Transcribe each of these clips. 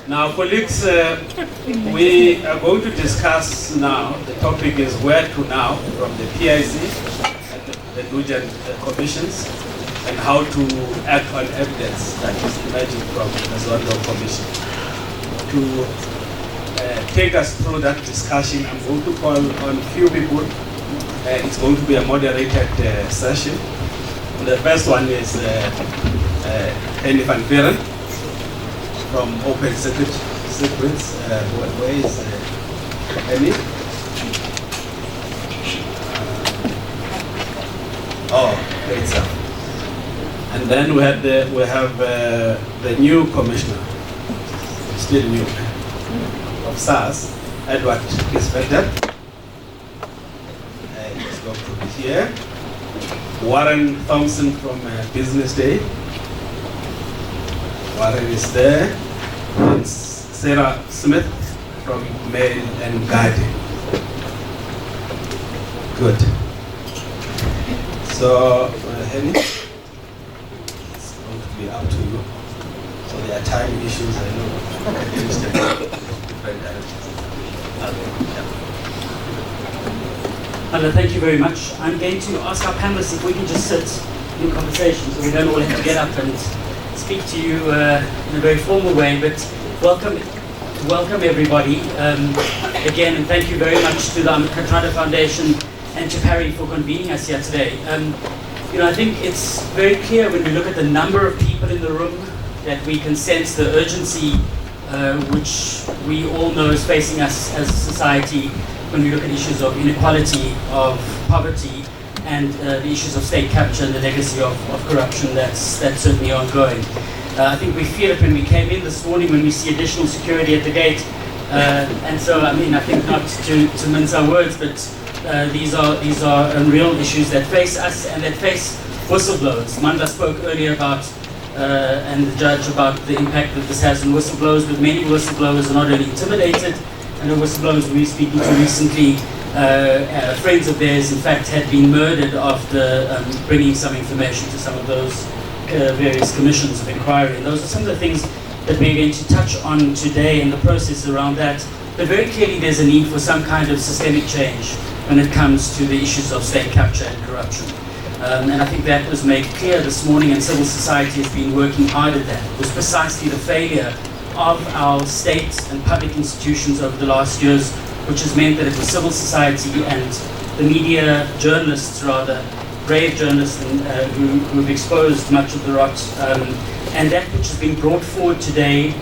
Now, colleagues, we are going to discuss now, the topic is where to now from the PIC and the Nugent Commissions, and how to act on evidence that is emerging from the Zondo Commission. To take us through that discussion, I'm going to call on a few people. It's going to be a moderated session. The first one is Hennie Van Vuuren from Open Secrets. Where is Hennie? Great stuff. And then we have the new commissioner, still new, of SARS, Edward Kieswetter. He's going to be here. Warren Thompson from Business Day. Warren is there. And Sarah Smit from Mail and Guardian. Good. So, Hennie, it's going to be up to you. So there are time issues, I know. Different directions. Hello, thank you very much. I'm going to ask our panelists if we can just sit in conversation so we don't all have to get up and speak to you in a very formal way, but welcome everybody again, and thank you very much to the Katrada Foundation and to Parry for convening us here today. I think it's very clear when we look at the number of people in the room that we can sense the urgency which we all know is facing us as a society when we look at issues of inequality, of poverty, and the issues of state capture and the legacy of corruption that's certainly ongoing. I think we feel it when we came in this morning when we see additional security at the gate. And so, I think not to mince our words, but these are real issues that face us and that face whistleblowers. Manda spoke earlier about, and the judge, about the impact that this has on whistleblowers, but many whistleblowers are not only intimidated, and the whistleblowers we were speaking to recently, friends of theirs, in fact, had been murdered after bringing some information to some of those various commissions of inquiry. And those are some of the things that we're going to touch on today in the process around that. But very clearly there's a need for some kind of systemic change when it comes to the issues of state capture and corruption. And I think that was made clear this morning, and civil society has been working hard at that. It was precisely the failure of our state and public institutions over the last years, which has meant that it was civil society and the media, journalists rather, brave journalists who've exposed much of the rot, and that which has been brought forward today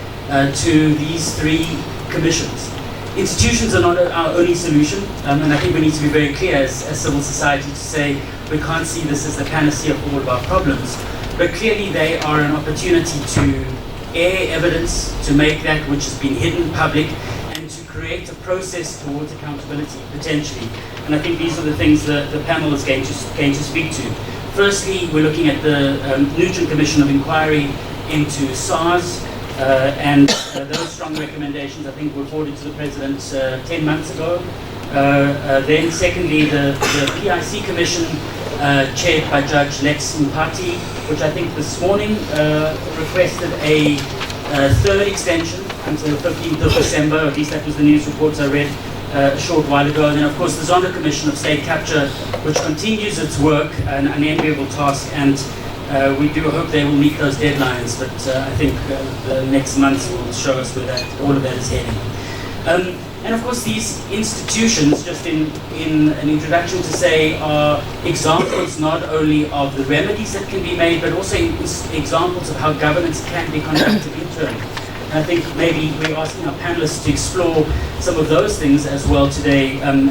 to these three commissions. Institutions are not our only solution, and I think we need to be very clear as civil society to say we can't see this as the panacea for all of our problems, but clearly they are an opportunity to air evidence, to make that which has been hidden public, and to create a process towards accountability, potentially. And I think these are the things that the panel is going to speak to. Firstly, we're looking at the Nugent Commission of Inquiry into SARS, and those strong recommendations, I think, were forwarded to the President 10 months ago. Then secondly, the PIC Commission, chaired by Judge Lex Mpati, which I think this morning requested a third extension until the 15th of December, at least that was the news reports I read a short while ago. And then of course the Zondo Commission of State Capture, which continues its work, an enviable task, and we do hope they will meet those deadlines, but I think the next months will show us where all of that is heading. And of course these institutions, just in an introduction to say, are examples not only of the remedies that can be made, but also examples of how governance can be conducted internally. And I think maybe we're asking our panelists to explore some of those things as well today, and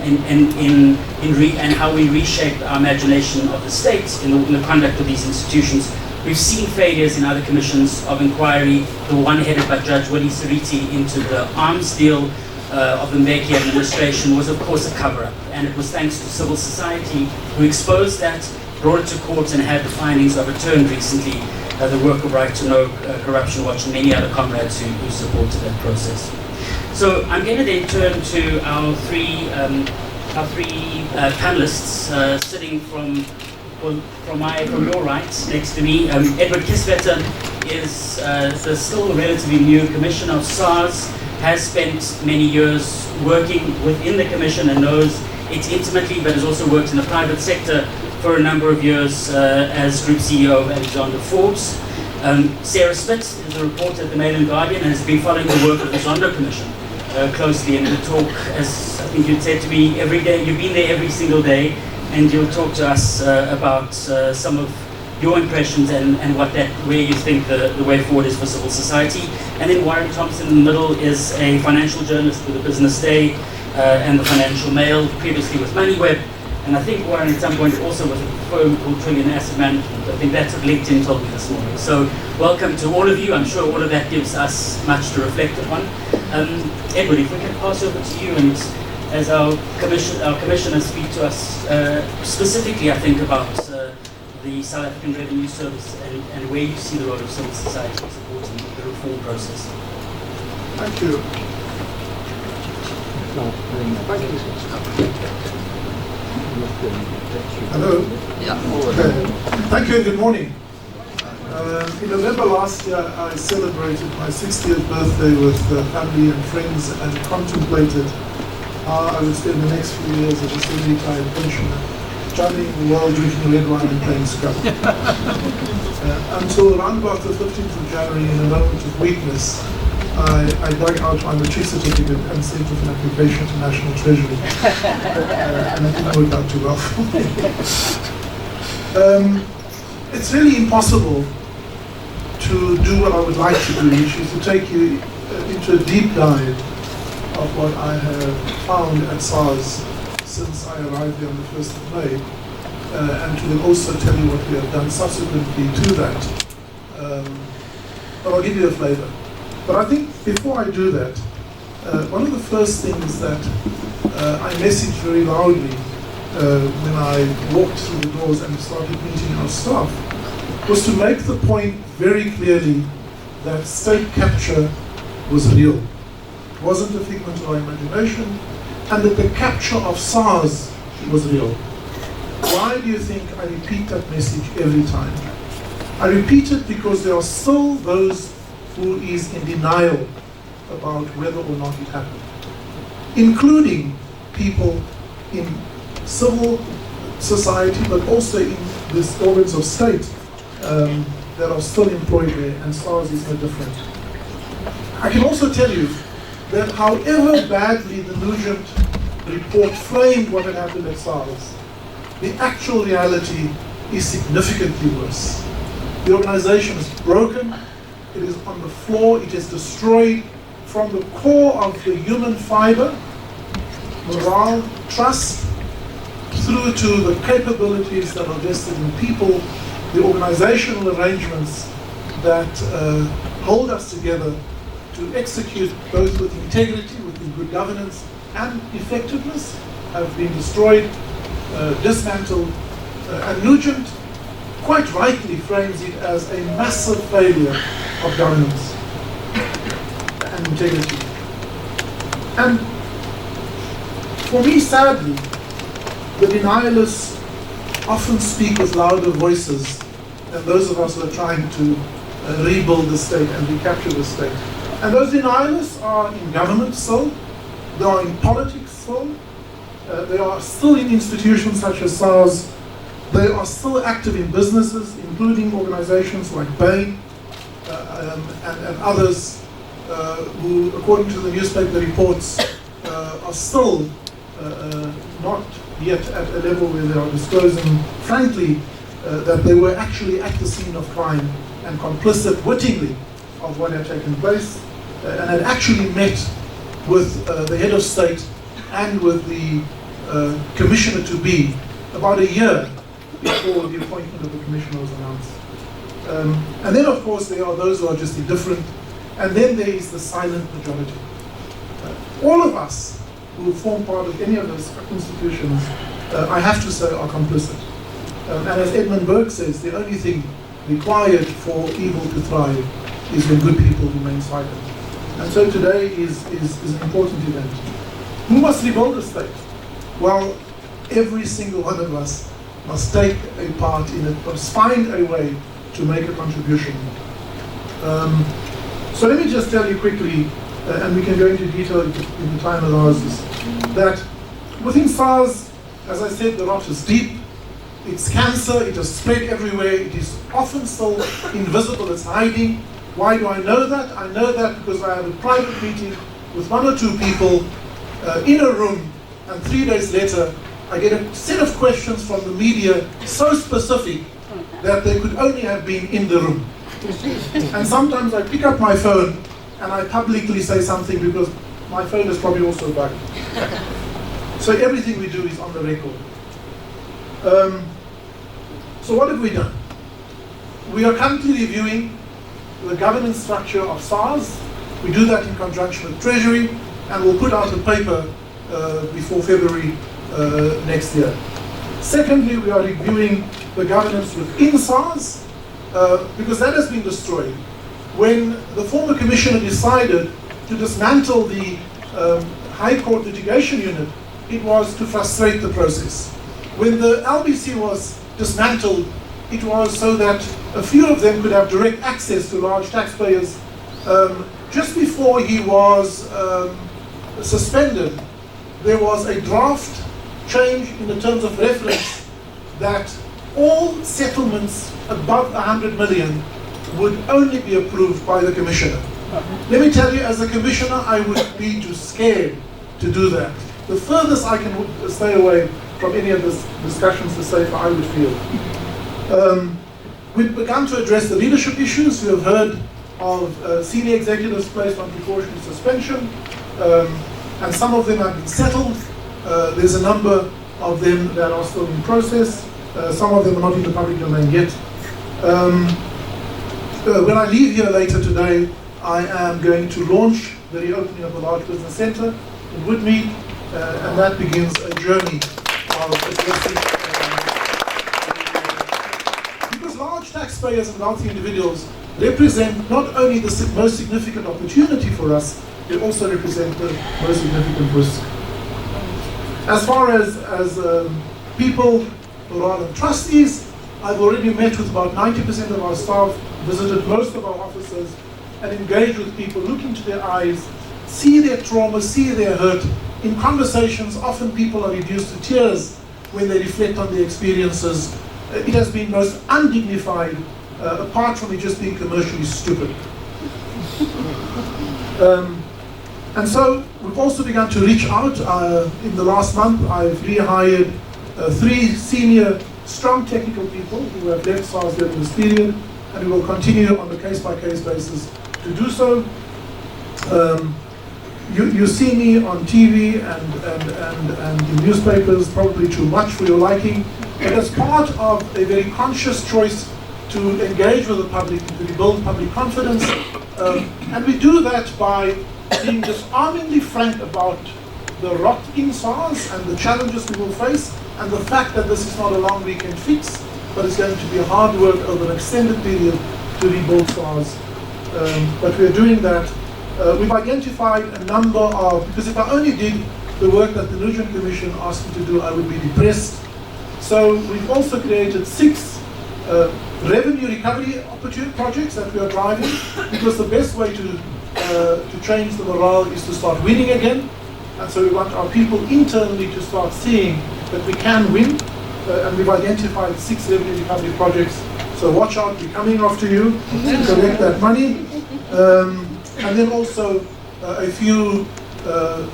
how we reshape our imagination of the state in the conduct of these institutions. We've seen failures in other commissions of inquiry, the one headed by Judge Willie Siriti into the arms deal of the Mbeki administration was of course a cover-up, and it was thanks to civil society who exposed that, brought it to court, and had the findings overturned recently, the work of Right to Know, Corruption Watch, and many other comrades who supported that process. So I'm going to then turn to our three panelists sitting from from your right, next to me, Edward Kieswetter is the still relatively new Commissioner of SARS, has spent many years working within the Commission and knows it intimately, but has also worked in the private sector for a number of years as Group CEO of Alexander Forbes. Sarah Smit is a reporter at the Mail and Guardian and has been following the work of the Zondo Commission closely, and will talk, as I think you'd said to me, every day. You've been there every single day, and you'll talk to us about some of your impressions and where you think the way forward is for civil society. And then Warren Thompson in the middle is a financial journalist with the Business Day and the Financial Mail, previously with MoneyWeb, and I think Warren at some point also with a firm called Trillion Asset Management. I think that's what LinkedIn told me this morning. So welcome to all of you. I'm sure all of that gives us much to reflect upon. Edward, if we can pass over to you, and as our commissioners speak to us specifically, I think, about the South African Revenue Service and where you see the role of civil society supporting the reform process. Thank you. Hello. Yeah. Okay. Thank you and good morning. In November last year, I celebrated my 60th birthday with family and friends and contemplated how I would spend the next few years as a semi-retired pensioner, traveling the world, drinking red wine and playing Scrabble. Until around about the 15th of January, in a moment of weakness, I dug out my matric certificate and sent off an application to National Treasury. And it didn't work out too well for me. It's really impossible to do what I would like to do, which is to take you into a deep dive of what I have found at SARS since I arrived there on the 1st of May, and to then also tell you what we have done subsequently to that. But I'll give you a flavor. But I think before I do that, one of the first things that I messaged very loudly when I walked through the doors and started meeting our staff was to make the point very clearly that state capture was real. It wasn't a figment of our imagination, and that the capture of SARS was real. Why do you think I repeat that message every time? I repeat it because there are still those who is in denial about whether or not it happened, including people in civil society, but also in these organs of state that are still employed there, and SARS is no different. I can also tell you that however badly the Nugent report framed what had happened at SARS, the actual reality is significantly worse. The organization is broken, it is on the floor, it is destroyed from the core of the human fiber, morale, trust, through to the capabilities that are vested in people, the organizational arrangements that hold us together to execute both with integrity, with good governance and effectiveness, have been destroyed, dismantled, and Nugent quite rightly frames it as a massive failure of governance and integrity. And for me, sadly, the denialists often speak with louder voices than those of us who are trying to rebuild the state and recapture the state. And those denialists are in government still, they are in politics still, they are still in institutions such as SARS, they are still active in businesses, including organizations like Bain and others who, according to the newspaper reports, are still not yet at a level where they are disclosing, frankly, that they were actually at the scene of crime and complicit wittingly of what had taken place, and had actually met with the head of state and with the commissioner-to-be about a year before the appointment of the commissioner was announced. And then, of course, there are those who are just indifferent, and then there is the silent majority. All of us who form part of any of those institutions, I have to say, are complicit. And as Edmund Burke says, the only thing required for evil to thrive is when good people remain silent. And so today is an important event. Who must rebuild the state? Well, every single one of us must take a part in it, must find a way to make a contribution. So let me just tell you quickly, and we can go into detail if the time allows us, that within SARS, as I said, the rot is deep. It's cancer, it has spread everywhere, it is often still invisible, it's hiding. Why do I know that? I know that because I had a private meeting with 1 or 2 people in a room, and 3 days later, I get a set of questions from the media so specific that they could only have been in the room. And sometimes I pick up my phone and I publicly say something because my phone is probably also bugged. So everything we do is on the record. So what have we done? We are currently reviewing the governance structure of SARS. We do that in conjunction with Treasury, and we'll put out a paper before February next year. Secondly, we are reviewing the governance within SARS, because that has been destroyed. When the former commissioner decided to dismantle the High Court litigation unit, it was to frustrate the process. When the LBC was dismantled, it was so that a few of them could have direct access to large taxpayers. Just before he was suspended, there was a draft change in the terms of reference that all settlements above 100 million would only be approved by the commissioner. Let me tell you, as a commissioner, I would be too scared to do that. The furthest I can stay away from any of these discussions, the safer I would feel. We've begun to address the leadership issues. You have heard of senior executives placed on precautionary suspension, and some of them have been settled. There's a number of them that are still in process. Some of them are not in the public domain yet. When I leave here later today, I am going to launch the reopening of the Large Business Centre in Woodmead, and that begins a journey of addressing. Because large taxpayers and wealthy individuals represent not only the most significant opportunity for us, they also represent the most significant risk. As far as people who are the trustees, I've already met with about 90% of our staff, visited most of our offices, and engaged with people, look into their eyes, see their trauma, see their hurt. In conversations, often people are reduced to tears when they reflect on their experiences. It has been most undignified, apart from it just being commercially stupid. And so we've also begun to reach out. In the last month, I've rehired 3 senior, strong technical people who have left SARS during this period, and we will continue on a case-by-case basis to do so. You see me on TV and in newspapers, probably too much for your liking, but as part of a very conscious choice to engage with the public, to rebuild public confidence, and we do that by being disarmingly frank about the rot in SARS and the challenges we will face, and the fact that this is not a long weekend fix, but it's going to be hard work over an extended period to rebuild SARS. But we're doing that. We've identified a number of, because if I only did the work that the Nugent Commission asked me to do, I would be depressed. So we've also created 6 revenue recovery projects that we are driving, because the best way to change the morale is to start winning again. And so we want our people internally to start seeing that we can win. And we've identified 6 revenue recovery projects. So watch out, we're coming after you to collect that money. And then also a few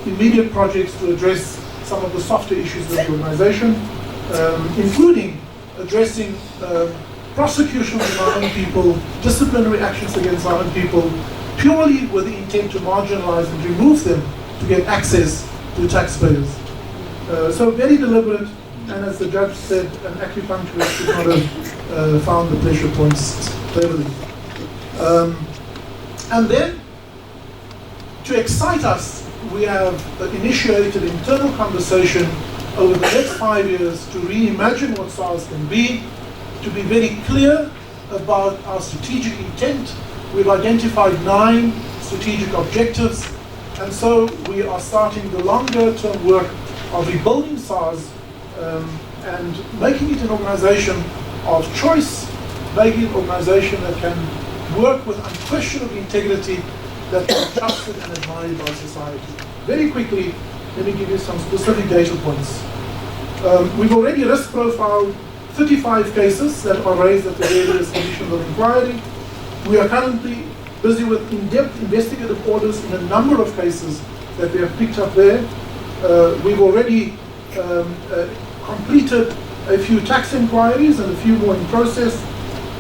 immediate projects to address some of the softer issues of the organization, including addressing prosecutions of our own people, disciplinary actions against our own people, purely with the intent to marginalize and remove them to get access to taxpayers. So very deliberate, and as the judge said, an acupuncturist should not have found the pressure points cleverly. And then, to excite us, we have initiated internal conversation over the next 5 years to reimagine what SARS can be, to be very clear about our strategic intent. We've identified 9 strategic objectives, and so we are starting the longer term work of rebuilding SARS and making it an organization of choice, making it an organization that can work with unquestionable integrity, that can be trusted and admired by society. Very quickly, let me give you some specific data points. We've already risk profiled 35 cases that are raised at the various commissions of inquiry. We are currently busy with in-depth investigative orders in a number of cases that we have picked up there. We've already completed a few tax inquiries and a few more in process.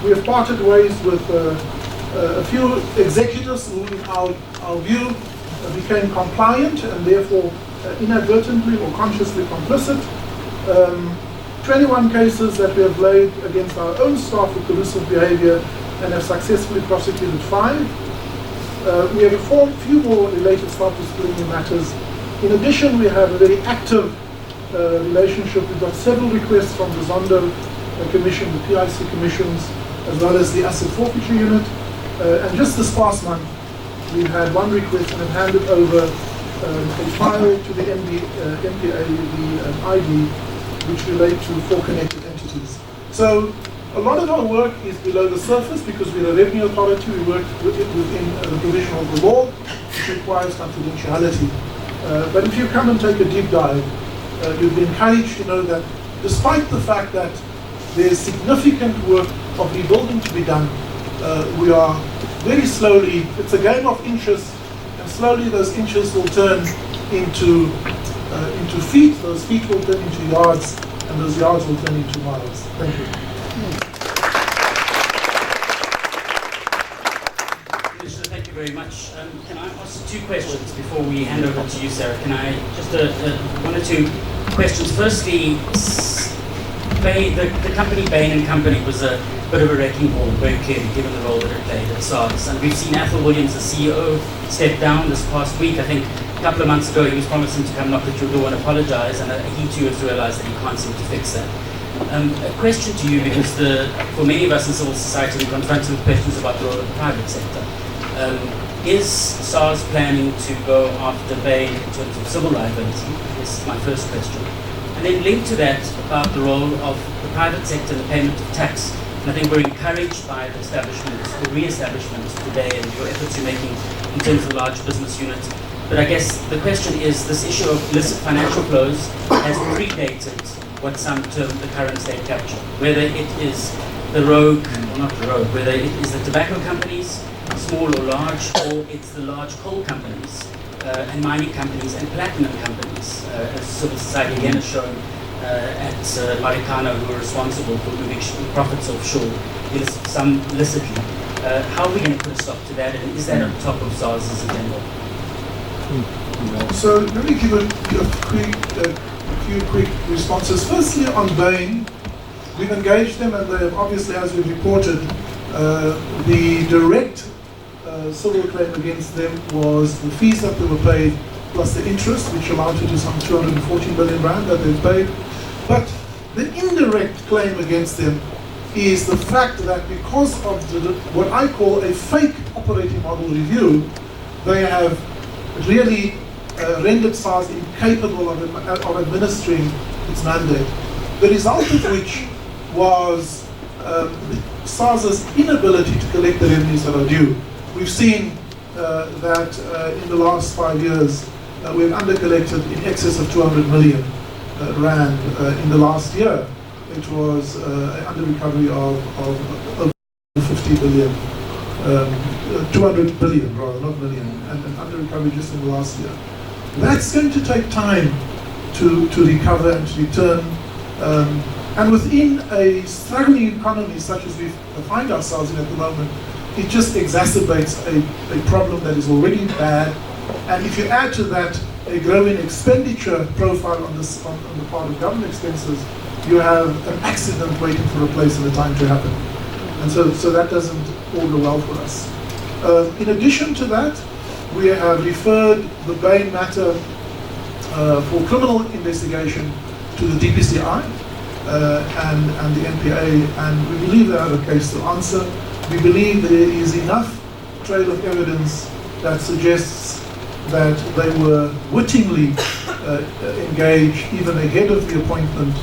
We have parted ways with a few executives who, in our view, became compliant and therefore inadvertently or consciously complicit. 21 cases that we have laid against our own staff for collusive behavior and have successfully prosecuted 5. We have a few more related staff disciplinary matters. In addition, we have a very active relationship. We've got several requests from the Zondo Commission, the PIC Commissions, as well as the Asset Forfeiture Unit. And just this past month, we've had one request and have handed over a file to the MPA, the ID, which relate to 4 connected entities. So a lot of our work is below the surface because we're a revenue authority. We work within the provision of the law, which requires confidentiality. But if you come and take a deep dive, you'll be encouraged to know that despite the fact that there's significant work of rebuilding to be done, we are very slowly, it's a game of inches, and slowly those inches will turn into feet, those feet will turn into yards, and those yards will turn into miles. Thank you. Commissioner, thank you very much. Can I ask 2 questions before we hand over to you, Sarah? Can I just 1 or 2 questions? Firstly, the company Bain & Company was a bit of a wrecking ball, very clearly, given the role that it played at SARS. And we've seen Athol Williams, the CEO, step down this past week. I think a couple of months ago he was promising to come knock at your door and apologize, and he too has realized that he can't seem to fix that. A question to you, because for many of us in civil society, we're confronted with questions about the role of the private sector. Is SARS planning to go after Bain in terms of civil liability? This is my first question. And then linked to that, about the role of the private sector in the payment of tax. And I think we're encouraged by the establishment, the re-establishment today, and your efforts you're making in terms of the large business unit. But I guess the question is, this issue of illicit financial flows has predated what some term the current state capture. Whether it is the rogue, or not the rogue, whether it is the tobacco companies, small or large, or it's the large coal companies, and mining companies, and platinum companies, as civil society again has shown at Marikana, who are responsible for moving profits offshore, some illicitly. How are we going to put a stop to that, and is that on top of SARS's agenda? So let me give a few quick responses. Firstly, on Bain, we've engaged them, and they have obviously, as we've reported, the direct civil claim against them was the fees that they were paid plus the interest, which amounted to some 214 million rand that they've paid. But the indirect claim against them is the fact that because of what I call a fake operating model review, they have really rendered SARS incapable of administering its mandate. The result of which was SARS's inability to collect the revenues that are due. We've seen that in the last 5 years, we've under-collected in excess of 200 million rand. In the last year, it was an under-recovery of over 50 billion, 200 billion rather, not million, and an under-recovery just in the last year. That's going to take time to recover and to return. And within a struggling economy such as we find ourselves in at the moment, it just exacerbates a problem that is already bad. And if you add to that a growing expenditure profile on the part of government expenses, you have an accident waiting for a place and a time to happen. And so that doesn't augur well for us. In addition to that, we have referred the Bain matter for criminal investigation to the DPCI and the NPA, and we believe they have a case to answer. We believe there is enough trail of evidence that suggests that they were wittingly engaged even ahead of the appointment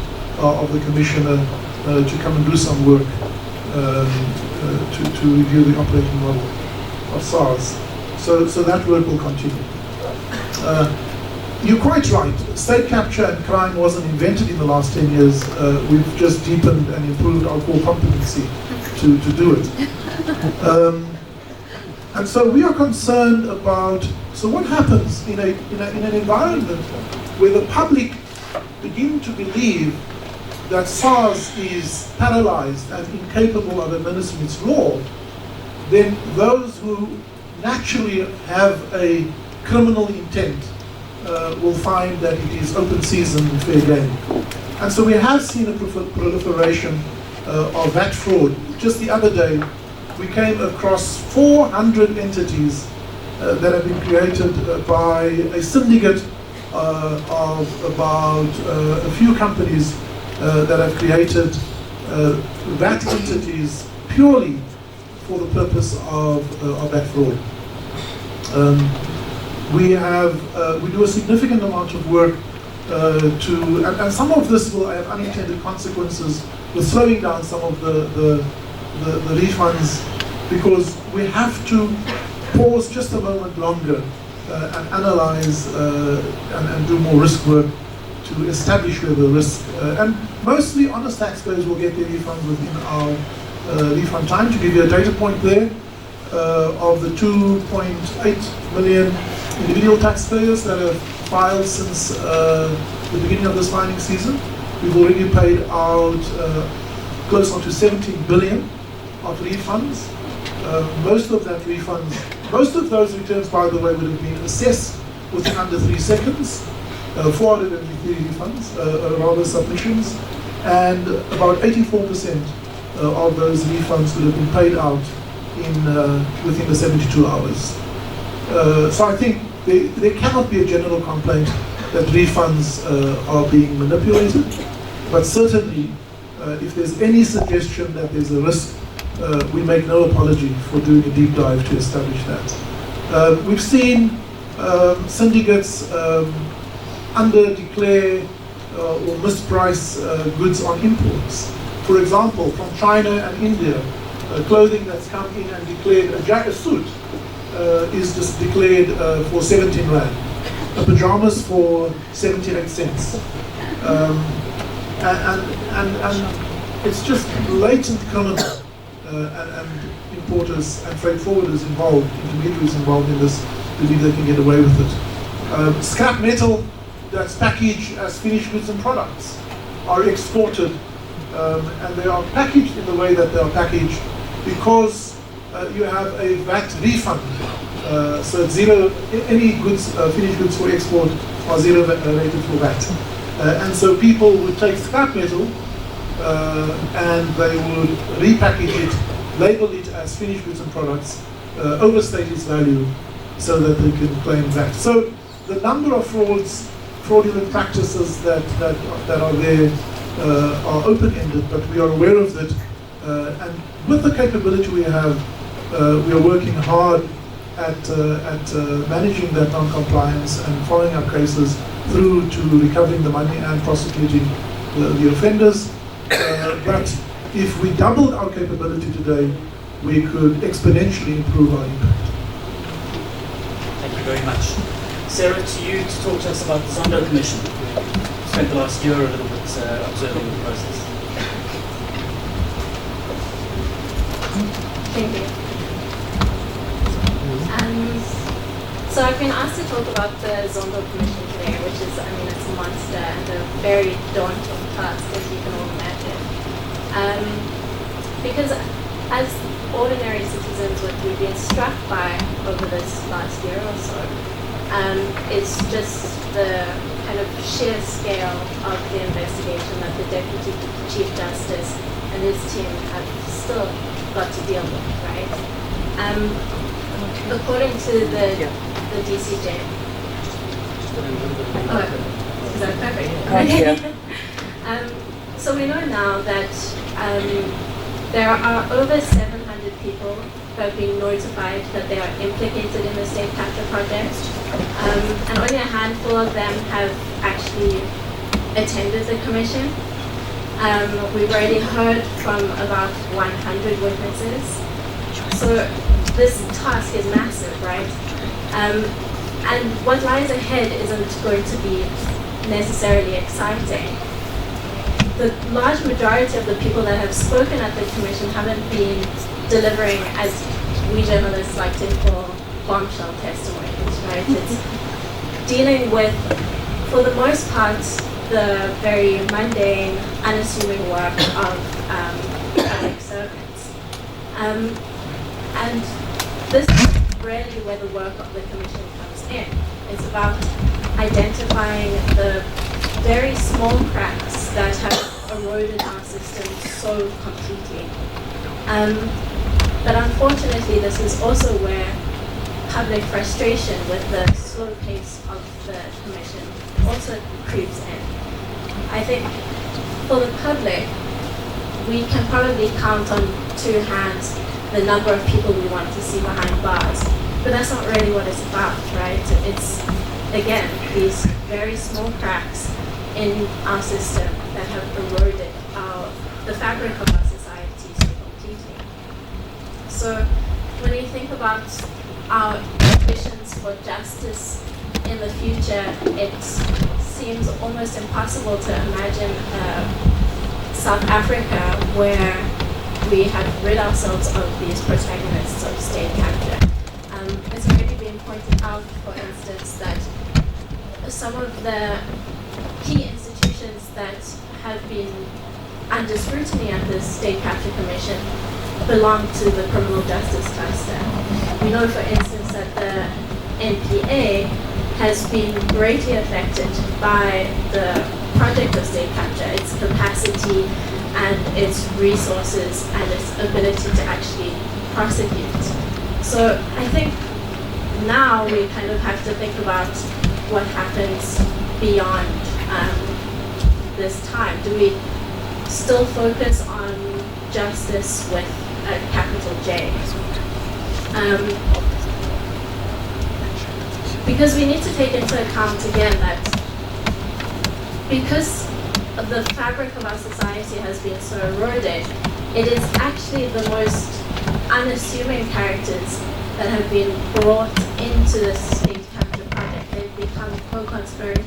of the Commissioner to come and do some work to review the operating model of SARS. So that work will continue. You're quite right. State capture and crime wasn't invented in the last 10 years. We've just deepened and improved our core competency to do it. And so we are concerned about, so what happens in an environment where the public begin to believe that SARS is paralyzed and incapable of administering its law, then those who naturally have a criminal intent will find that it is open season and fair game. And so we have seen a proliferation of that fraud. Just the other day, we came across 400 entities that have been created by a syndicate of about a few companies that have created VAT entities purely for the purpose of that fraud. We do a significant amount of work and some of this will have unintended consequences with slowing down some of the refunds, because we have to pause just a moment longer and analyze and do more risk work to establish where the risk, and mostly honest taxpayers will get their refunds within our refund time. To give you a data point there, of the 2.8 million individual taxpayers that have filed since the beginning of this filing season, we've already paid out close on to 17 billion of refunds. Most of those returns, by the way, would have been assessed within under 3 seconds. 403 refunds, rather submissions, and about 84% of those refunds would have been paid out within the 72 hours. So I think there cannot be a general complaint that refunds are being manipulated, but certainly if there's any suggestion that there's a risk, we make no apology for doing a deep dive to establish that. We've seen syndicates under-declare or misprice goods on imports. For example, from China and India, clothing that's come in and declared, a suit is just declared for 17 Rand, pajamas for 78 cents. And it's just blatant criminal, and importers and freight forwarders involved, intermediaries involved in this, believe they can get away with it. Scrap metal that's packaged as finished goods and products are exported, and they are packaged in the way that they are packaged because you have a VAT refund. So it's zero, any goods, finished goods for export are zero rated for VAT. And so people would take scrap metal and they would repackage it, label it as finished goods and products, overstate its value so that they can claim VAT. So the number of fraudulent practices that are there are open-ended, but we are aware of it. And with the capability we have, we are working hard at managing that non-compliance and following our cases through to recovering the money and prosecuting the offenders. But if we doubled our capability today, we could exponentially improve our impact. Thank you very much. Sarah, to you to talk to us about the Zondo Commission. Spent the last year a little bit observing the process. Thank you. So I've been asked to talk about the Zondo Commission today, which is, I mean, it's a monster and a very daunting task, as you can all imagine. Because as ordinary citizens, what we've been struck by over this last year or so is just the kind of sheer scale of the investigation that the Deputy Chief Justice and his team have still got to deal with, right? According to the DCJ. Oh, is that perfect? So we know now that there are over 700 people who have been notified that they are implicated in the state capture project, and only a handful of them have actually attended the commission. We've already heard from about 100 witnesses. So this task is massive, right? And what lies ahead isn't going to be necessarily exciting. The large majority of the people that have spoken at the Commission haven't been delivering, as we journalists like to call, bombshell testimonies, right? It's dealing with, for the most part, the very mundane, unassuming work of public servants. And this is really where the work of the Commission comes in. It's about identifying the very small cracks that have eroded our system so completely. But unfortunately, this is also where public frustration with the slow pace of the Commission also creeps in. I think for the public, we can probably count on two hands the number of people we want to see behind bars. But that's not really what it's about, right? It's, again, these very small cracks in our system that have eroded the fabric of our society so completely. So when you think about our ambitions for justice in the future, it seems almost impossible to imagine South Africa where we have rid ourselves of these protagonists of state capture. It's already been pointed out, for instance, that some of the key institutions that have been under scrutiny at the State Capture Commission belong to the criminal justice cluster. We know, for instance, that the NPA has been greatly affected by the project of state capture, its capacity and its resources and its ability to actually prosecute. So I think now we kind of have to think about what happens beyond this time. Do we still focus on justice with a capital J? Because we need to take into account again that because the fabric of our society has been so eroded, it is actually the most unassuming characters that have been brought into the state capture project. They've become co-conspirators.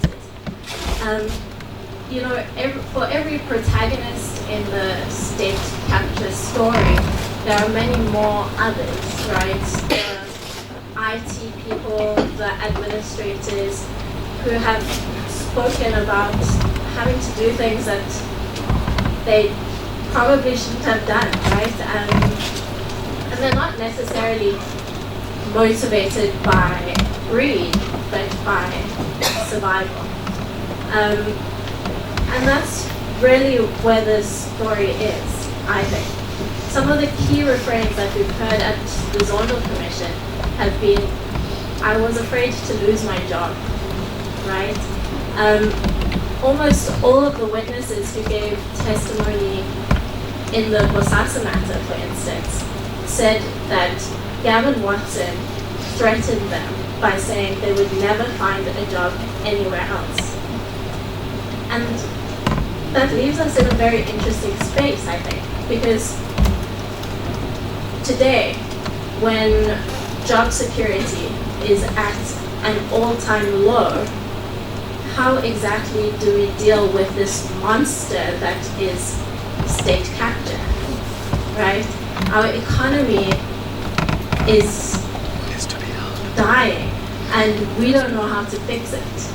For every protagonist in the state capture story, there are many more others, right? The IT people, the administrators who have spoken about having to do things that they probably shouldn't have done, right? And they're not necessarily motivated by greed, but by survival. And that's really where this story is, I think. Some of the key refrains that we've heard at the Zondo Commission have been, I was afraid to lose my job, right? Almost all of the witnesses who gave testimony in the Bosasa matter, for instance, said that Gavin Watson threatened them by saying they would never find a job anywhere else. And that leaves us in a very interesting space, I think, because today, when job security is at an all-time low, how exactly do we deal with this monster that is state capture, right? Our economy is dying, and we don't know how to fix it.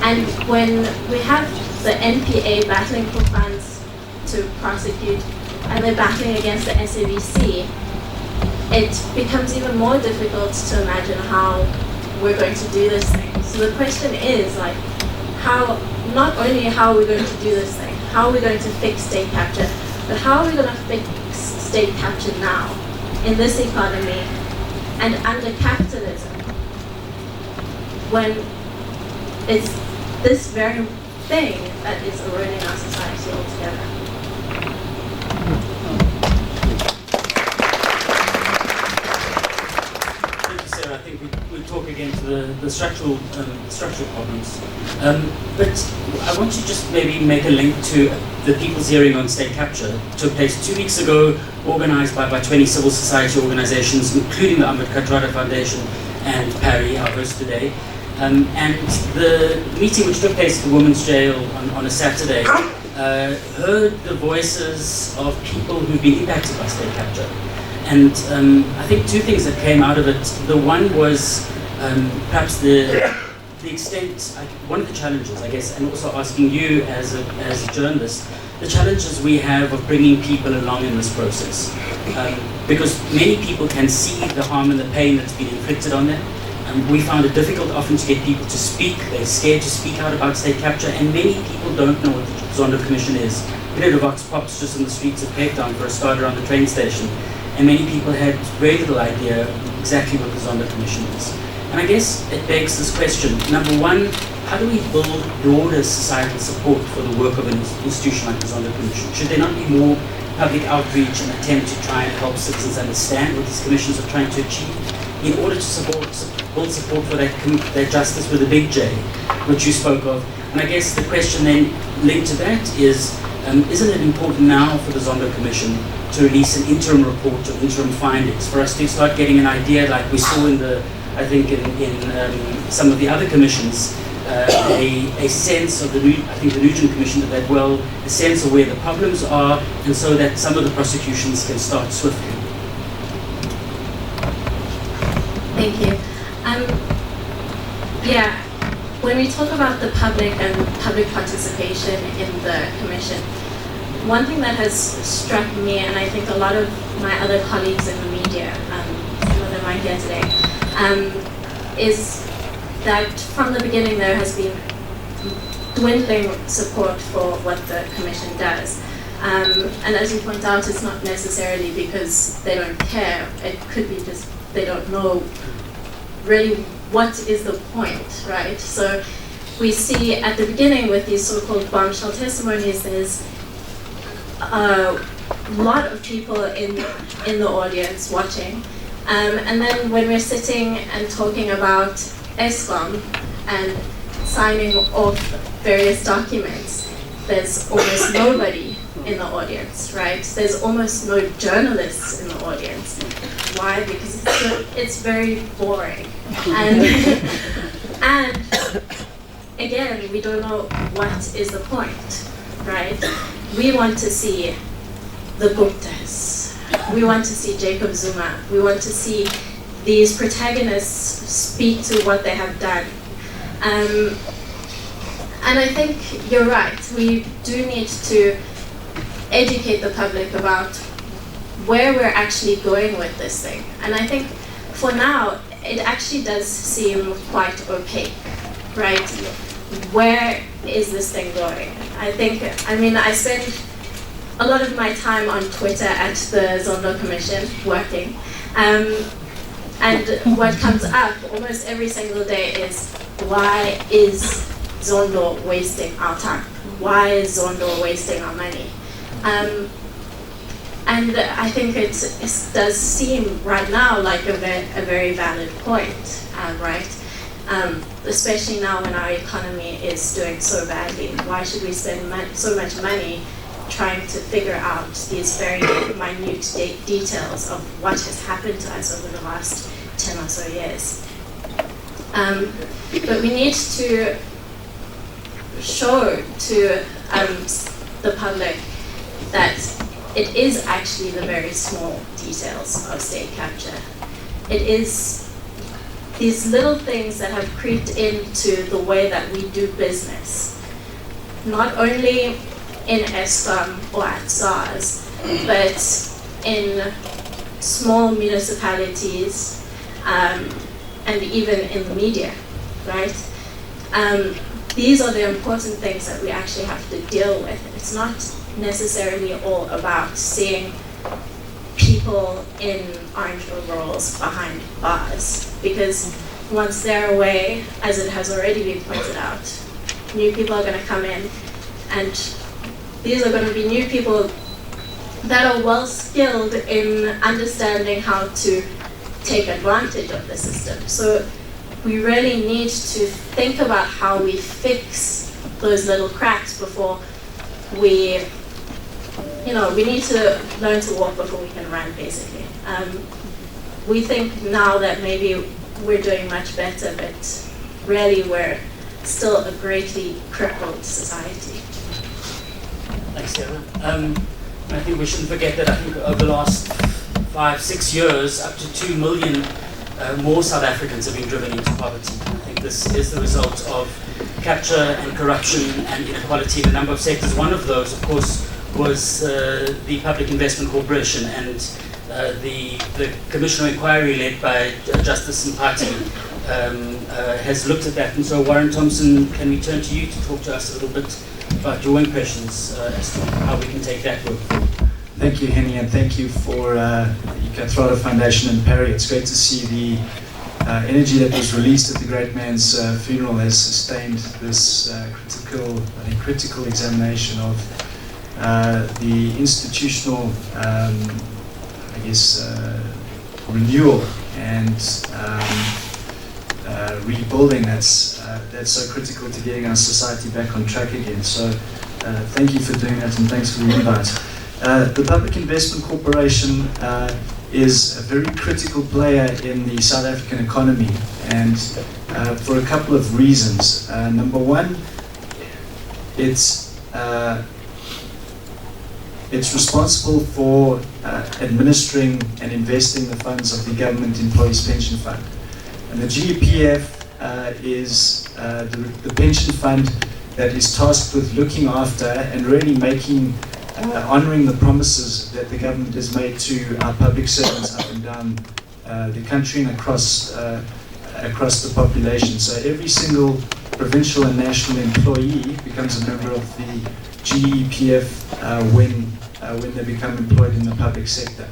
And when we have the NPA battling for funds to prosecute, and they're battling against the SABC, it becomes even more difficult to imagine how we're going to do this thing. So the question is, like, not only how are we going to do this thing, how are we going to fix state capture, but how are we going to fix state capture now, in this economy, and under capitalism, when it's this very thing that is eroding our society altogether. Thank you, Sarah. I think we we talk again to the structural problems. But I want to just maybe make a link to the People's Hearing on State Capture. It took place 2 weeks ago, organized by 20 civil society organizations, including the Ahmed Kathrada Foundation and Parry, our host today. And the meeting, which took place at the Women's Jail on a Saturday, heard the voices of people who've been impacted by state capture. And I think two things that came out of it. The one was perhaps the extent, one of the challenges, I guess, and also asking you as a journalist, the challenges we have of bringing people along in this process. Because many people can see the harm and the pain that's been inflicted on them. We found it difficult often to get people to speak. They're scared to speak out about state capture, and many people don't know what the Zondo Commission is. We did a vox pops just in the streets of Cape Town for a start around the train station, and many people had very little idea exactly what the Zondo Commission is. And I guess it begs this question. Number one, how do we build broader societal support for the work of an institution like the Zondo Commission? Should there not be more public outreach and attempt to try and help citizens understand what these commissions are trying to achieve in order to build support for that justice with a big J, which you spoke of? And I guess the question then linked to that is, isn't it important now for the Zondo Commission to release an interim report or interim findings for us to start getting an idea, like we saw in some of the other commissions, a sense of the Nugent Commission that a sense of where the problems are, and so that some of the prosecutions can start swiftly. Thank you. When we talk about the public and public participation in the commission, one thing that has struck me, and I think a lot of my other colleagues in the media, some of them are here today, is that from the beginning there has been dwindling support for what the commission does. And as you point out, it's not necessarily because they don't care. It could be just they don't know really what is the point, right? So we see at the beginning with these so-called bombshell testimonies, there's a lot of people in the audience watching. And then when we're sitting and talking about ESCOM and signing off various documents, there's almost nobody in the audience, right? There's almost no journalists in the audience. Why? Because it's very boring. And again, we don't know what is the point, right? We want to see the Guptas. We want to see Jacob Zuma. We want to see these protagonists speak to what they have done. And I think you're right. We do need to educate the public about where we're actually going with this thing. And I think for now, it actually does seem quite opaque, right? Where is this thing going? I spend a lot of my time on Twitter at the Zondo Commission working. And what comes up almost every single day is, why is Zondo wasting our time? Why is Zondo wasting our money? And I think it does seem right now like a very valid point, right? Especially now when our economy is doing so badly. Why should we spend so much money trying to figure out these very minute details of what has happened to us over the last 10 or so years? But we need to show to the public that it is actually the very small details of state capture. It is these little things that have creeped into the way that we do business, not only in ESCOM or at SARS, but in small municipalities and even in the media, right? These are the important things that we actually have to deal with. It's not necessarily all about seeing people in orange overalls behind bars, because once they're away, as it has already been pointed out, new people are going to come in, and these are going to be new people that are well skilled in understanding how to take advantage of the system. So we really need to think about how we fix those little cracks before we need to learn to walk before we can run, basically. We think now that maybe we're doing much better, but really we're still a greatly crippled society. Thanks, Sarah. I think we shouldn't forget that I think over the last 5-6 years, up to 2 million more South Africans have been driven into poverty. I think this is the result of capture and corruption and inequality in a number of sectors. One of those, of course, was the Public Investment Corporation, and the Commission of Inquiry led by Justice Mpati has looked at that. And so, Warren Thompson, can we turn to you to talk to us a little bit about your impressions as to how we can take that work forward? Thank you, Hennie, and thank you for Kieswetter Foundation and Perry. It's great to see the energy that was released at the great man's funeral has sustained this critical examination of the institutional, renewal and rebuilding that's so critical to getting our society back on track again. So thank you for doing that, and thanks for the invite. The Public Investment Corporation is a very critical player in the South African economy, and for a couple of reasons. Number one, it's responsible for administering and investing the funds of the Government Employees Pension Fund. And the GEPF is the pension fund that is tasked with looking after and really honouring the promises that the government has made to our public servants up and down the country and across the population. So every single provincial and national employee becomes a member of the GEPF when they become employed in the public sector.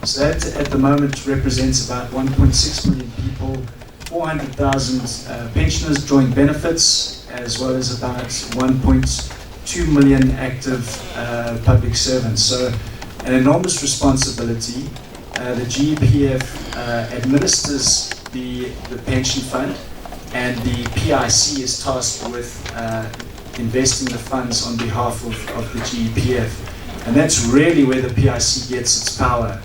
So that at the moment represents about 1.6 million people, 400,000 pensioners, joint benefits, as well as about 1.2 million active public servants. So an enormous responsibility. The GEPF administers the pension fund, and the PIC is tasked with investing the funds on behalf of the GEPF. And that's really where the PIC gets its power.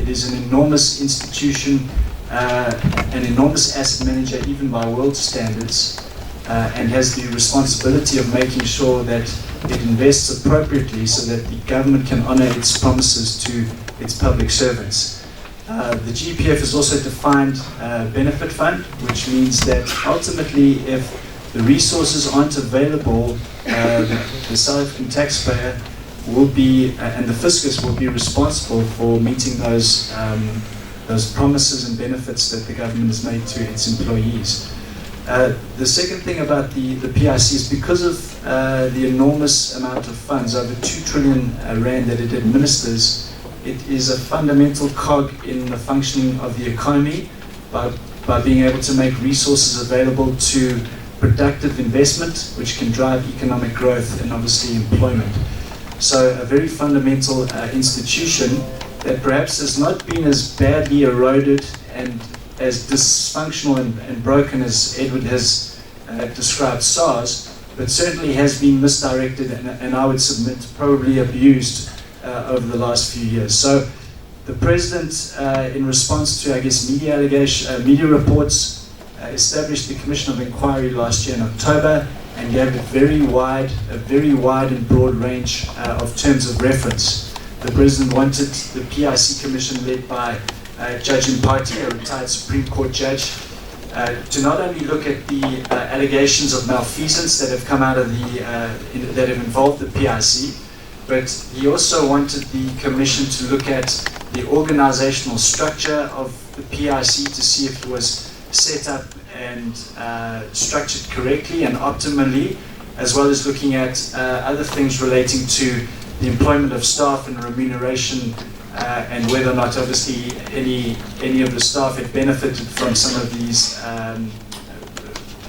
It is an enormous institution, an enormous asset manager even by world standards, and has the responsibility of making sure that it invests appropriately so that the government can honour its promises to its public servants. The GEPF is also defined benefit fund, which means that ultimately if the resources aren't available, the South African taxpayer will be, and the fiscus will be responsible for meeting those promises and benefits that the government has made to its employees. The second thing about the PIC is because of the enormous amount of funds, over 2 trillion rand that it administers, it is a fundamental cog in the functioning of the economy by being able to make resources available to productive investment, which can drive economic growth and obviously employment. So a very fundamental institution that perhaps has not been as badly eroded and as dysfunctional and broken as Edward has described SARS, but certainly has been misdirected and I would submit probably abused over the last few years. So the President, in response to, media reports, established the Commission of Inquiry last year in October and gave a very wide and broad range of terms of reference. The President wanted the PIC Commission led by Judge Mpati, a retired Supreme Court judge, to not only look at the allegations of malfeasance that have come out of that have involved the PIC, but he also wanted the Commission to look at the organizational structure of the PIC to see if it was set up and structured correctly and optimally, as well as looking at other things relating to the employment of staff and remuneration, and whether or not obviously any of the staff had benefited from some of these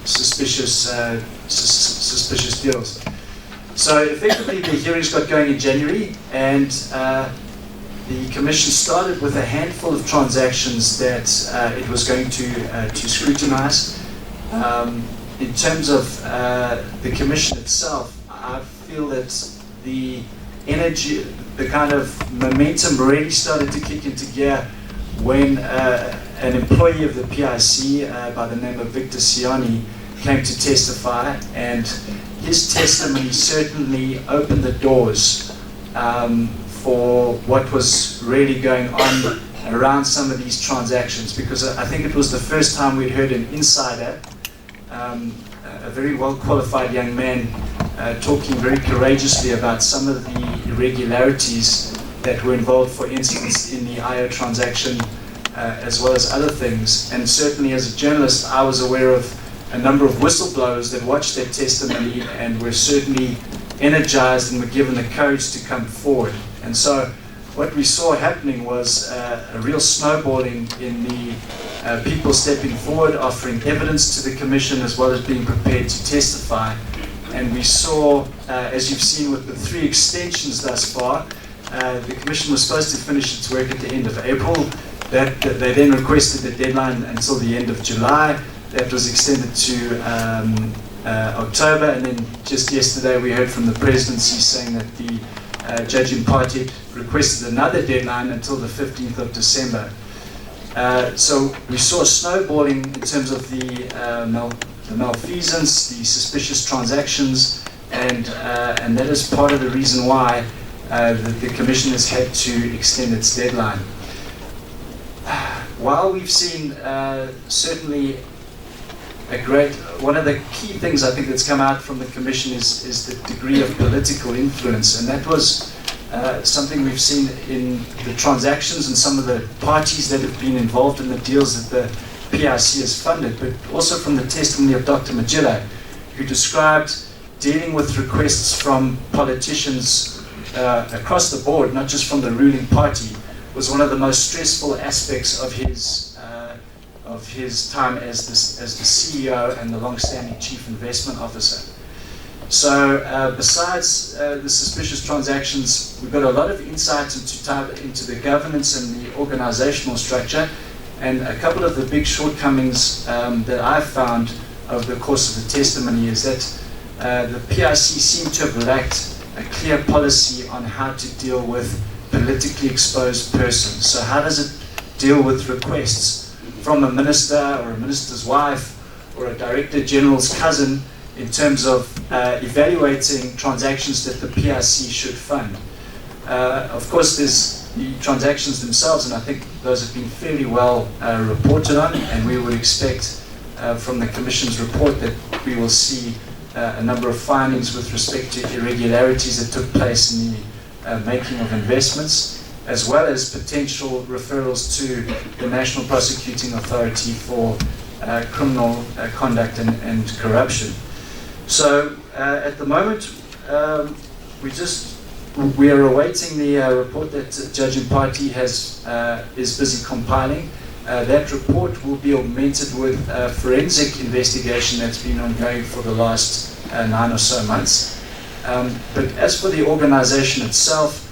suspicious deals. So effectively the hearings got going in January, and the Commission started with a handful of transactions that it was going to scrutinise. In terms of the Commission itself, I feel that the energy, the kind of momentum really started to kick into gear when an employee of the PIC by the name of Victor Siani came to testify, and his testimony certainly opened the doors for what was really going on around some of these transactions, because I think it was the first time we'd heard an insider, a very well-qualified young man, talking very courageously about some of the irregularities that were involved, for instance, in the IO transaction, as well as other things. And certainly as a journalist, I was aware of a number of whistleblowers that watched that testimony and were certainly energized and were given the courage to come forward. And so what we saw happening was a real snowballing in the people stepping forward, offering evidence to the Commission, as well as being prepared to testify. And we saw, as you've seen with the 3 extensions thus far, the Commission was supposed to finish its work at the end of April. That they then requested a deadline until the end of July. That was extended to October, and then just yesterday we heard from the Presidency saying that the judge in part had requested another deadline until the 15th of December. So we saw snowballing in terms of the malfeasance, the suspicious transactions, and that is part of the reason why the Commission has had to extend its deadline. While we've seen certainly one of the key things I think that's come out from the Commission is the degree of political influence, and that was something we've seen in the transactions and some of the parties that have been involved in the deals that the PIC has funded, but also from the testimony of Dr. Magilla, who described dealing with requests from politicians across the board, not just from the ruling party, was one of the most stressful aspects of his time as the CEO and the long-standing Chief Investment Officer. So besides the suspicious transactions, we've got a lot of insight into the governance and the organizational structure, and a couple of the big shortcomings that I've found over the course of the testimony is that the PIC seemed to have lacked a clear policy on how to deal with politically exposed persons. So how does it deal with requests from a minister or a minister's wife or a director general's cousin in terms of evaluating transactions that the PIC should fund? Of course, there's the transactions themselves, and I think those have been fairly well reported on, and we would expect from the Commission's report that we will see a number of findings with respect to irregularities that took place in the making of investments, as well as potential referrals to the National Prosecuting Authority for criminal conduct and corruption. So at the moment, we are awaiting the report that Judge Mpati is busy compiling. That report will be augmented with a forensic investigation that's been ongoing for the last 9 or so months. But as for the organization itself,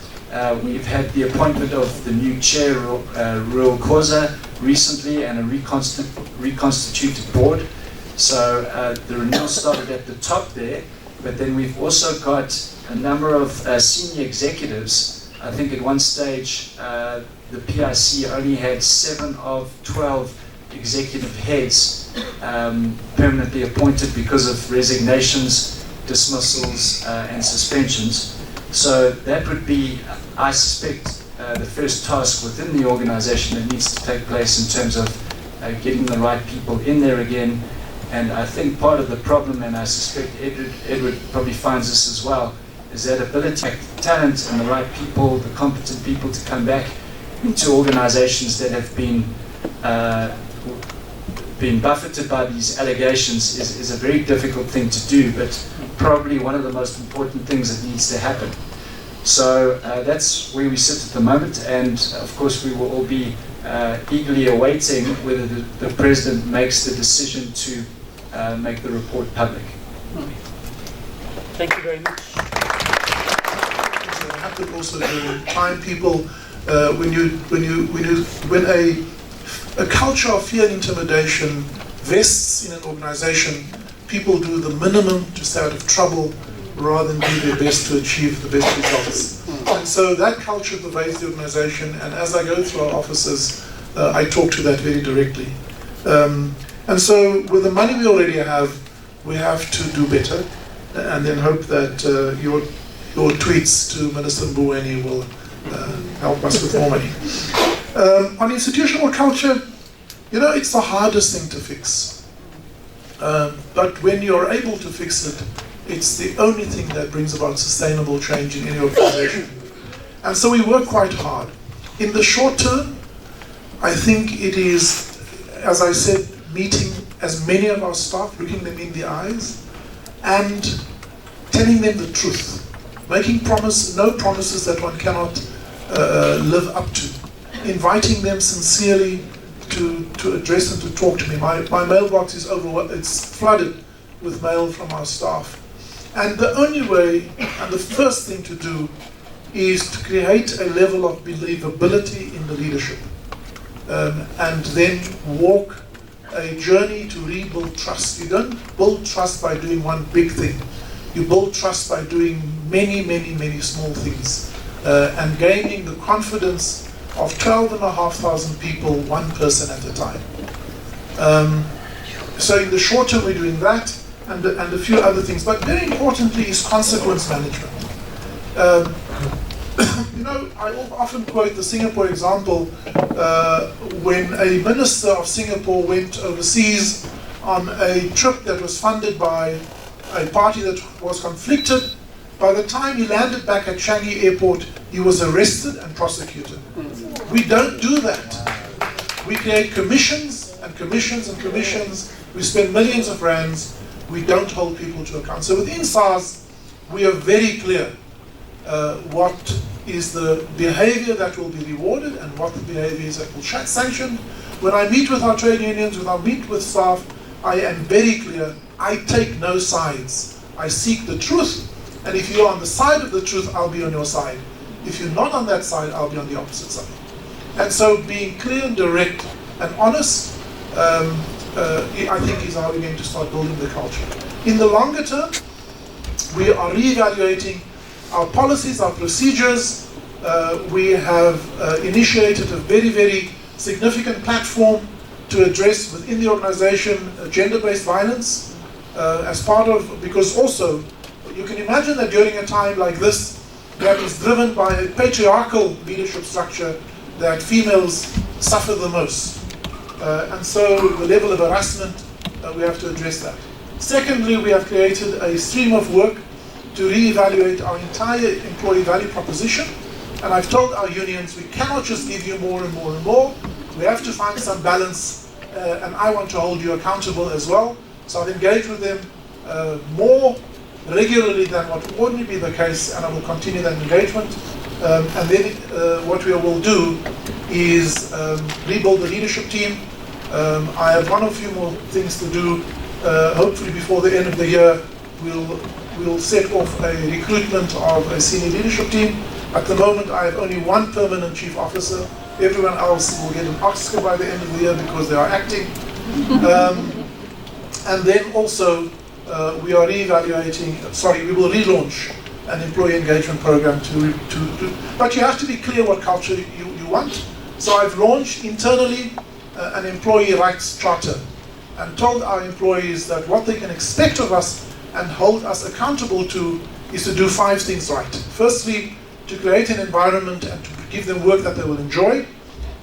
we've had the appointment of the new chair, Ruel Khoza, recently, and a reconstituted board. So the renewal started at the top there, but then we've also got a number of senior executives. I think at one stage the PIC only had 7 of 12 executive heads permanently appointed because of resignations, dismissals, and suspensions. So that would be, I suspect, the first task within the organization that needs to take place in terms of getting the right people in there again. And I think part of the problem, and I suspect Edward probably finds this as well, is that ability to attract talent and the right people, the competent people, to come back into organizations that have been buffeted by these allegations is a very difficult thing to do, but probably one of the most important things that needs to happen. So that's where we sit at the moment, and of course we will all be eagerly awaiting whether the President makes the decision to make the report public. Thank you very much. I have to also remind people when a culture of fear and intimidation vests in an organization, people do the minimum to stay out of trouble rather than do their best to achieve the best results. And so that culture pervades the organization, and as I go through our offices, I talk to that very directly. And so with the money we already have, we have to do better, and then hope that your tweets to Minister Mboweni will help us with more money. On institutional culture, you know, it's the hardest thing to fix. But when you're able to fix it, it's the only thing that brings about sustainable change in any organization. And so we work quite hard. In the short term, I think it is, as I said, meeting as many of our staff, looking them in the eyes, and telling them the truth. Making no promises that one cannot live up to. Inviting them sincerely to address and to talk to me. My mailbox is it's flooded with mail from our staff. And the only way, and the first thing to do, is to create a level of believability in the leadership. And then walk a journey to rebuild trust. You don't build trust by doing one big thing. You build trust by doing many, many, many small things. And gaining the confidence of 12,500 people, one person at a time. So in the short term, we're doing that, and a few other things. But very importantly is consequence management. You know, I often quote the Singapore example when a minister of Singapore went overseas on a trip that was funded by a party that was conflicted. By the time he landed back at Changi Airport, he was arrested and prosecuted. We don't do that. We create commissions and commissions and commissions. We spend millions of rands. We don't hold people to account. So within SARS, we are very clear what is the behavior that will be rewarded and what the behavior is that will sanction. When I meet with our trade unions, when I meet with staff, I am very clear. I take no sides. I seek the truth. And if you're on the side of the truth, I'll be on your side. If you're not on that side, I'll be on the opposite side. And so being clear and direct and honest, I think is how we're going to start building the culture. In the longer term, we are reevaluating our policies, our procedures. We have initiated a very, very significant platform to address within the organization gender-based violence as part of, because also, you can imagine that during a time like this, that is driven by a patriarchal leadership structure, that females suffer the most. And so the level of harassment, we have to address that. Secondly, we have created a stream of work to reevaluate our entire employee value proposition. And I've told our unions, we cannot just give you more and more and more. We have to find some balance, and I want to hold you accountable as well. So I've engaged with them more regularly than what would ordinarily be the case, and I will continue that engagement. And then what we will do is rebuild the leadership team. I have one or few more things to do. Hopefully before the end of the year, we'll set off a recruitment of a senior leadership team. At the moment, I have only one permanent chief officer. Everyone else will get an Oscar by the end of the year because they are acting. And then also, we are we will relaunch an employee engagement program but you have to be clear what culture you want. So I've launched internally an employee rights charter and told our employees that what they can expect of us and hold us accountable to is to do 5 things right. Firstly, to create an environment and to give them work that they will enjoy.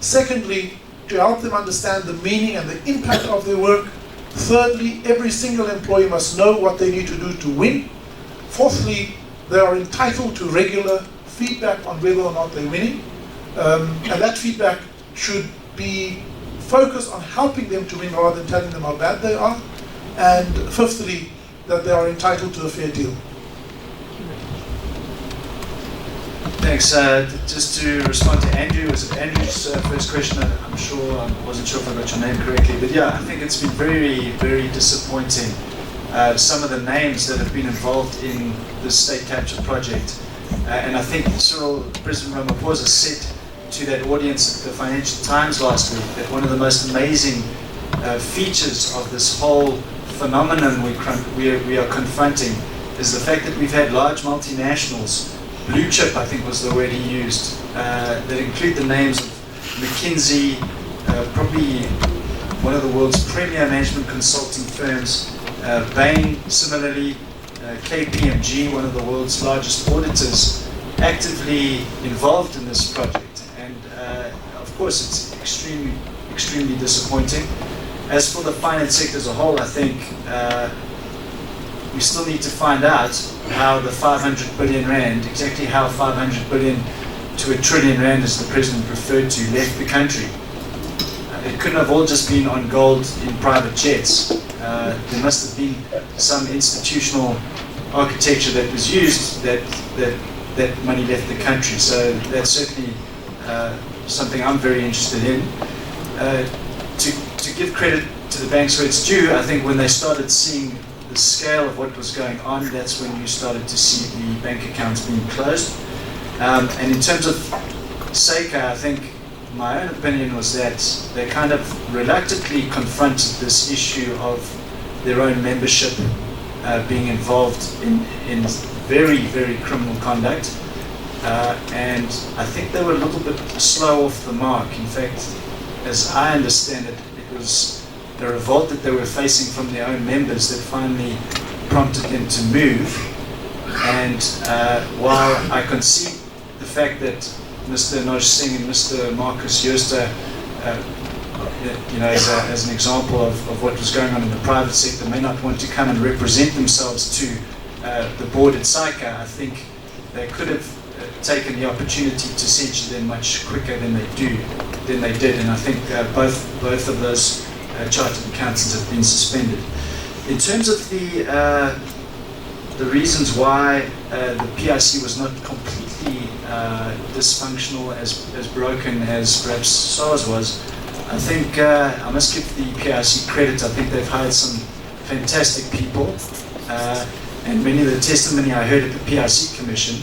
Secondly, to help them understand the meaning and the impact of their work. Thirdly, every single employee must know what they need to do to win. Fourthly, they are entitled to regular feedback on whether or not they're winning. And that feedback should be focused on helping them to win rather than telling them how bad they are. And fifthly, that they are entitled to a fair deal. Thanks. Just to respond to Andrew, was it Andrew's first question? I'm sure, I wasn't sure if I got your name correctly, but yeah, I think it's been very, very disappointing. Some of the names that have been involved in the state capture project. And I think President Ramaphosa said to that audience at the Financial Times last week that one of the most amazing features of this whole phenomenon we are confronting is the fact that we've had large multinationals, blue chip I think was the word he used, that include the names of McKinsey, probably one of the world's premier management consulting firms, Bain similarly, KPMG, one of the world's largest auditors, actively involved in this project. And of course it's extremely disappointing. As for the finance sector as a whole, I think we still need to find out how the 500 billion rand, exactly how 500 billion to a trillion rand, as the President referred to, left the country. It couldn't have all just been on gold in private jets. There must have been some institutional architecture that was used that money left the country. So that's certainly something I'm very interested in. To give credit to the banks where it's due, I think when they started seeing the scale of what was going on, that's when you started to see the bank accounts being closed. And in terms of SACA, I think my own opinion was that they kind of reluctantly confronted this issue of their own membership being involved in very, very criminal conduct. And I think they were a little bit slow off the mark. In fact, as I understand it, it was the revolt that they were facing from their own members that finally prompted them to move. And while I concede the fact that Mr. Noj Singh and Mr. Marcus Jooste, as an example of what was going on in the private sector, may not want to come and represent themselves to the board at SAICA, I think they could have taken the opportunity to censure them much quicker than they did, and I think both of those chartered accountants have been suspended. In terms of the reasons why the PIC was not completely dysfunctional, as broken as perhaps SARS was, I think I must give the PIC credit. I think they've hired some fantastic people, and many of the testimony I heard at the PIC Commission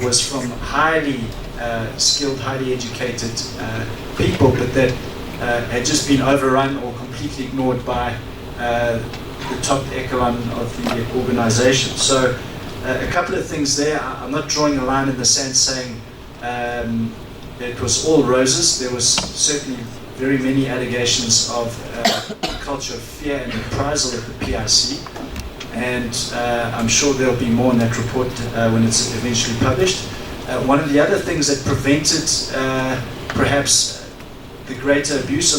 was from highly skilled, highly educated people, but that had just been overrun or completely ignored by the top echelon of the organization. So a couple of things there. I'm not drawing a line in the sand saying it was all roses. There was certainly very many allegations of a culture of fear and reprisal at the PIC. And I'm sure there'll be more in that report when it's eventually published. One of the other things that prevented perhaps the greater abuse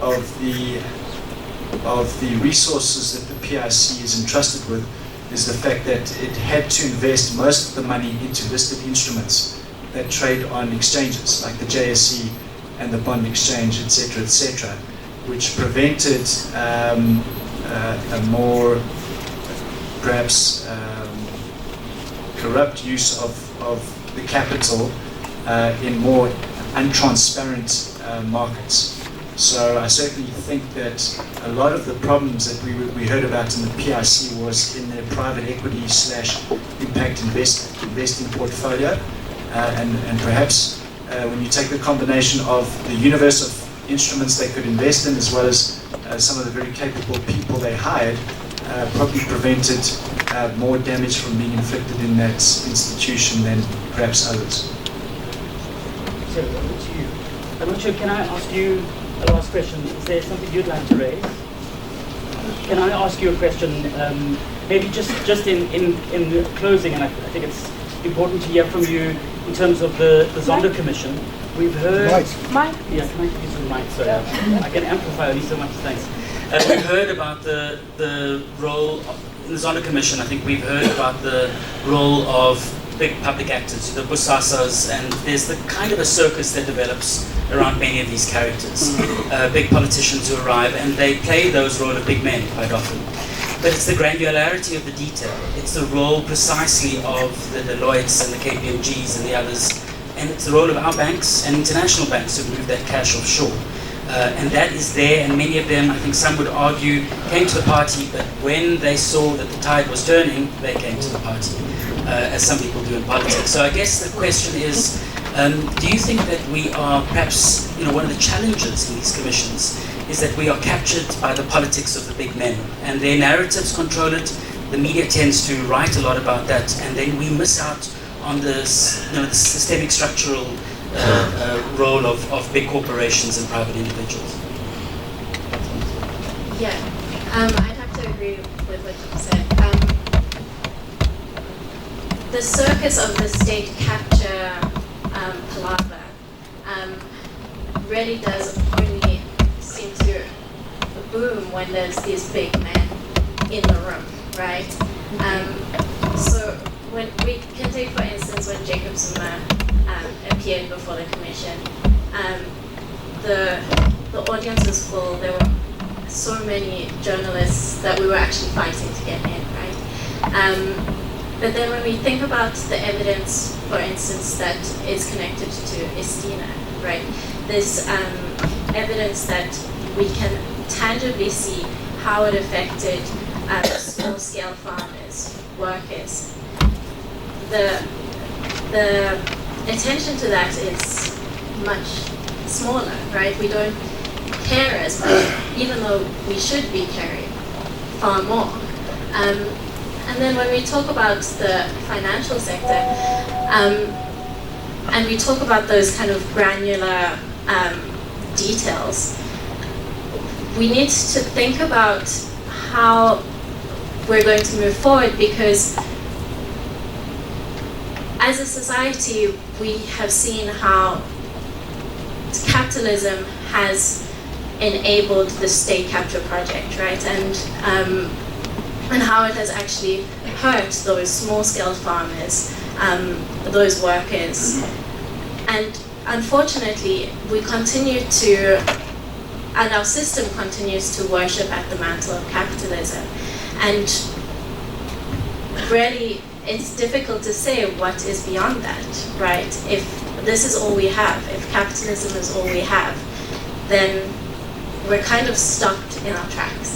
of the resources that the PIC is entrusted with is the fact that it had to invest most of the money into listed instruments that trade on exchanges like the JSE and the bond exchange, etc., which prevented a more perhaps corrupt use of the capital in more untransparent markets. So I certainly think that a lot of the problems that we heard about in the PIC was in their private equity / impact investing portfolio, and perhaps when you take the combination of the universe of instruments they could invest in, as well as some of the very capable people they hired, probably prevented more damage from being inflicted in that institution than perhaps others. So, over to you. I'm not sure, can I ask you a last question? Is there something you'd like to raise? Can I ask you a question, maybe just in closing, and I think it's important to hear from you in terms of the Zondo Commission. We've heard... Mike? Yeah, can I give you some mic? Sorry, I can amplify only so much, thanks. We've heard about the role in the Zondo Commission. I think we've heard about the role of big public actors, the Bosasas, and there's the kind of a circus that develops around many of these characters. Big politicians who arrive, and they play those role of big men quite often. But it's the granularity of the detail. It's the role precisely of the Deloittes and the KPMGs and the others, and it's the role of our banks and international banks who move that cash offshore. And that is there, and many of them, I think some would argue, came to the party, but when they saw that the tide was turning, they came to the party, as some people do in politics. So I guess the question is, do you think that we are perhaps, one of the challenges in these commissions is that we are captured by the politics of the big men, and their narratives control it. The media tends to write a lot about that, and then we miss out on this, the systemic structural role of big corporations and private individuals. Yeah, I'd have to agree with what you said. The circus of the state capture palaver really does only seem to boom when there's these big men in the room, right? So when we can take, for instance, when Jacob Zuma appeared before the commission, the audience was full. There were so many journalists that we were actually fighting to get in, right? But then when we think about the evidence, for instance, that is connected to Estina, right? There's evidence that we can tangibly see how it affected small-scale farmers, workers. The attention to that is much smaller, right? We don't care as much, even though we should be caring far more. And then when we talk about the financial sector, and we talk about those kind of granular details, we need to think about how we're going to move forward, because as a society, we have seen how capitalism has enabled the state capture project, right? And how it has actually hurt those small-scale farmers, those workers. And unfortunately, we continue to, and our system continues to worship at the mantle of capitalism. And really, it's difficult to say what is beyond that, right? If this is all we have, if capitalism is all we have, then we're kind of stopped in our tracks.